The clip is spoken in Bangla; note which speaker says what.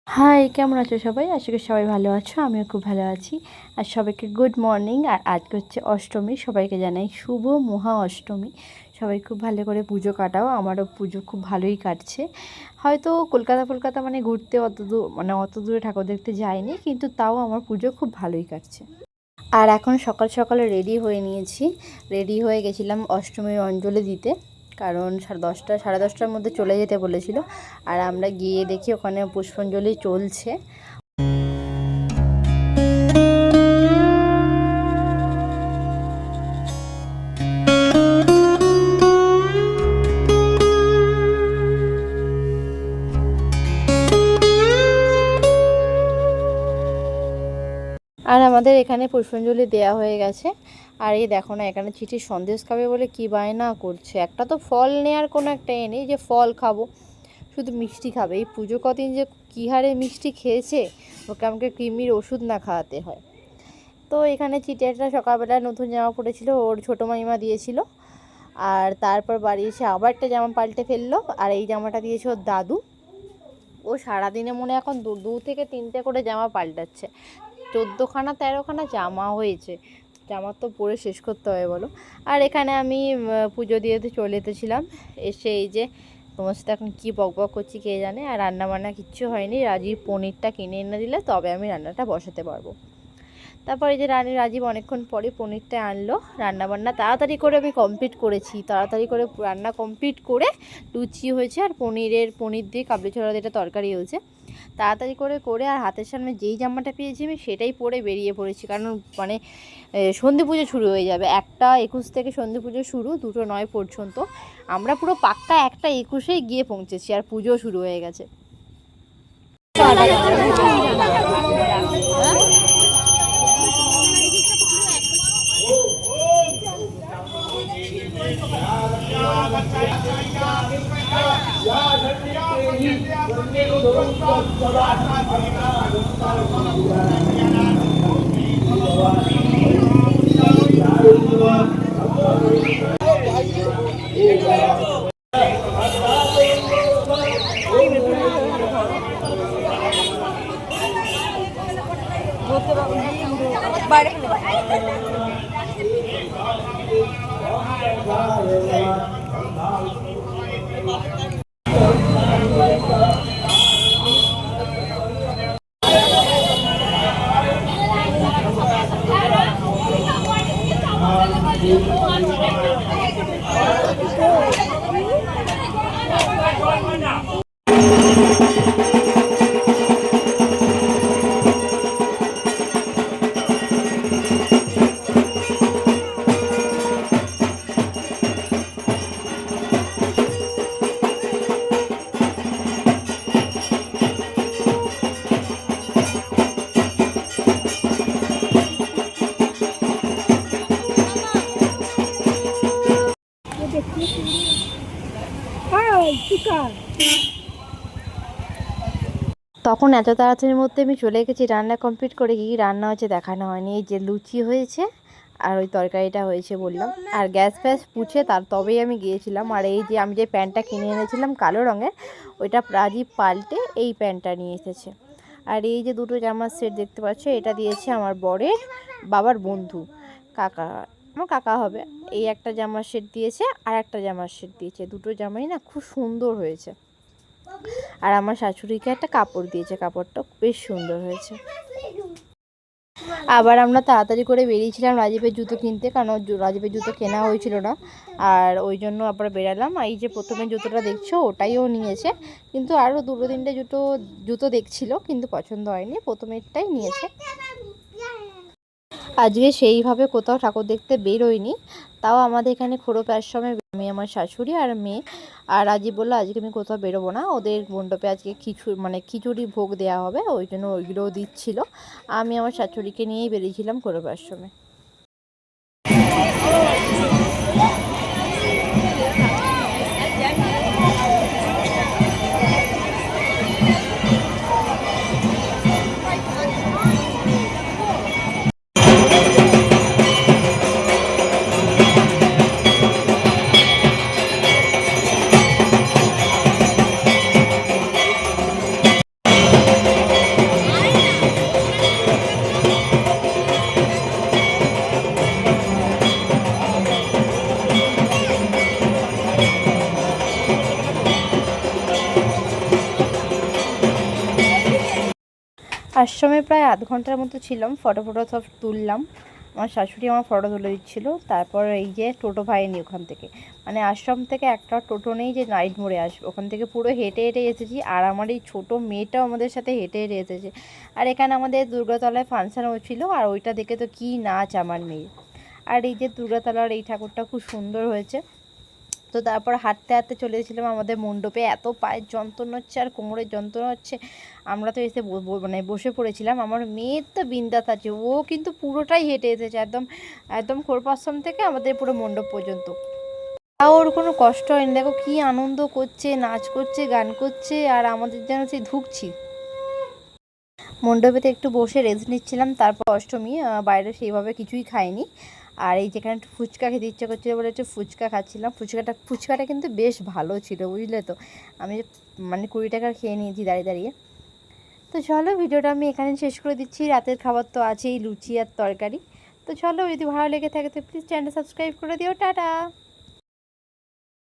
Speaker 1: হাই, কেমন আছো সবাই? আশা করি সবাই ভালো আছো। আমিও খুব ভালো আছি। আর সবাইকে গুড মর্নিং। আর আজকে হচ্ছে অষ্টমী। সবাইকে জানাই শুভ মহা অষ্টমী। সবাই খুব ভালো করে পুজো কাটাও। আমারও পুজো খুব ভালোই কাটছে। হয়তো কলকাতা মানে ঘুরতে অত দূরে ঠাকুর দেখতে যাইনি, কিন্তু তাও আমার পুজো খুব ভালোই কাটছে। আর এখন সকাল সকালে রেডি হয়ে নিয়েছি। রেডি হয়ে গেছিলাম অষ্টমীর অঞ্জলি দিতে, কারণ 10:30 মধ্যে চলে যেতে বলেছিল। আর আমরা গিয়ে দেখি ওখানে পুষ্পাঞ্জলি চলছে। আর আমাদের এখানে পুষ্পাঞ্জলি দেওয়া হয়ে গেছে। আর এই দেখো না, এখানে চিঠির সন্দেশ খাবে বলে কি বায়না করছে। একটা তো ফল নেওয়ার কোনো একটা নেই যে ফল খাবো, শুধু মিষ্টি খাবে। এই পুজো কদিন যে কী হারে মিষ্টি খেয়েছে, ওকে আমাকে কৃমির ওষুধ না খাওয়াতে হয়। তো এখানে চিঠিটা সকালবেলা নতুন জামা পড়েছিল, ওর ছোটো মাইমা দিয়েছিল। আর তারপর বাড়ি এসে আবার একটা জামা পাল্টে ফেললো। আর এই জামাটা দিয়েছে ওর দাদু। ও সারাদিনে মনে এখন দু থেকে তিনটে করে জামা পাল্টাচ্ছে। 14খানা 13খানা জামা হয়েছে। জামা তো পরে শেষ করতে হবে বলো। আর এখানে আমি পুজো দিয়ে চলে যেতেছিলাম। এসে এই যে তোমার সাথে এখন কী বকবক করছি কে জানে। আর রান্নাবান্না কিচ্ছু হয়নি। রাজীব পনিরটা কিনে এনে দিলে তবে আমি রান্নাটা বসাতে পারবো। তারপরে যে রাজীব অনেকক্ষণ পরে পনিরটা আনলো। রান্নাবান্না তাড়াতাড়ি করে আমি কমপ্লিট করেছি। তাড়াতাড়ি করে রান্না কমপ্লিট করে লুচি হয়েছে আর পনির দিয়ে কাবলি ছোলা দিয়ে তরকারি হয়েছে। তাড়াতাড়ি করে আর হাতের সামনে যেই জামাটা পেয়েছি আমি সেটাই পরে বেরিয়ে পড়েছি। কারণ মানে সন্ধি পুজো শুরু হয়ে যাবে। 1:21 থেকে সন্ধি পুজো শুরু, 2:09 পর্যন্ত। আমরা পুরো পাক্কা 1:21 গিয়ে পৌঁছেছি আর পুজো শুরু হয়ে গেছে। বাইরে তখন এত তাড়াতাড়ির মধ্যে আমি চলে গেছি রান্না কমপ্লিট করে। কী রান্না হয়েছে দেখানো হয়নি। এই যে লুচি হয়েছে আর ওই তরকারিটা হয়েছে বললাম। আর গ্যাস ফ্যাস পুছে তবেই আমি গিয়েছিলাম। আর এই যে আমি যে প্যান্টটা কিনে এনেছিলাম কালো রঙের, ওইটা রাজীব পাল্টে এই প্যান্টটা নিয়ে এসেছে। আর এই যে দুটো জামার সেট দেখতে পাচ্ছ, এটা দিয়েছে আমার বরের বাবার বন্ধু, আমার কাকা হবে। এই একটা জামার সেট দিয়েছে আর একটা জামার সেট দিয়েছে। দুটো জামাই না খুব সুন্দর হয়েছে। আর আমার শাশুড়িকে একটা কাপড় দিয়েছে, কাপড়টা বেশ সুন্দর হয়েছে। আবার আমরা তাড়াতাড়ি করে বেরিয়েছিলাম রাজীবের জুতো কিনতে, কারণ রাজীবের জুতো কেনা হয়েছিল না। আর ওই জন্য আবার বেরালাম। এই যে প্রথমে জুতোটা দেখছো ওটাইও নিয়েছে, কিন্তু আরও 2-3টে জুতো দেখছিল, কিন্তু পছন্দ হয়নি। প্রথমেরটাই নিয়েছে। আজকে সেইভাবে কোথাও ঠাকুর দেখতে বেরোয়নি। তাও আমাদের এখানে খোড়োপার সময় আমি, আমার শাশুড়ি আর মেয়ে। আর রাজীব বললো আজকে আমি কোথাও বেরোবো না, ওদের মণ্ডপে আজকে খিচুড়ি ভোগ দেওয়া হবে, ওই জন্য ওইগুলোও দিচ্ছিলো। আমি আমার শাশুড়িকে নিয়েই বেরিয়েছিলাম খোড়োপার সময়। আশ্রমে প্রায় আধ ঘন্টার মতো ছিলাম, ফটো সব তুললাম। আমার শাশুড়ি আমার ফটো তুলে দিচ্ছিলো। তারপর এই যে টোটো পাইনি ওখান থেকে, মানে আশ্রম থেকে একটা টোটো নেই যে নাইট মোড়ে আসবে, ওখান থেকে পুরো হেঁটে হেঁটে এসেছি। আর আমার এই ছোটো মেয়েটাও আমাদের সাথে হেঁটে হেঁটে এসেছে। আর এখানে আমাদের দুর্গাতলায় ফাংশান হচ্ছিলো, আর ওইটা দেখে তো কী নাচ আমার মেয়ে। আর এই যে দুর্গাতলার এই ঠাকুরটা খুব সুন্দর হয়েছে। তো তারপর হাঁটতে হাঁটতে চলে এসেছিলাম আমাদের মণ্ডপে। এত পায়ের যন্ত্রণা হচ্ছে আর কোমরের যন্ত্রণা হচ্ছে, আমরা তো এসে মানে বসে পড়েছিলাম। আমার মেয়ের তো বিন্দাস আছে, ও কিন্তু পুরোটাই হেঁটে এসেছে, একদম একদম খোরপাশ্রম থেকে আমাদের পুরো মণ্ডপ পর্যন্ত। তাও ওর কোনো কষ্ট হয়নি, দেখো কী আনন্দ করছে, নাচ করছে, গান করছে, আর আমাদের যেন সেই ধুকছি। মণ্ডপেতে একটু বসে রেস্ট নিচ্ছিলাম। তারপর অষ্টমী, বাইরে সেইভাবে কিছুই খাইনি। আর এই যেখানে একটু ফুচকা খেতে ইচ্ছা করছিলো বলে একটু ফুচকা খাচ্ছিলাম। ফুচকাটা কিন্তু বেশ ভালো ছিল, বুঝলে তো। আমি মানে 20 টাকার খেয়ে নিয়েছি দাঁড়িয়ে দাঁড়িয়ে। তো চলো, ভিডিওটা আমি এখানে শেষ করে দিচ্ছি। রাতের খাবার তো আছেই, লুচি আর তরকারি। তো চলো, যদি ভালো লেগে থাকে তো প্লিজ চ্যানেলটা সাবস্ক্রাইব করে দিও। টাটা।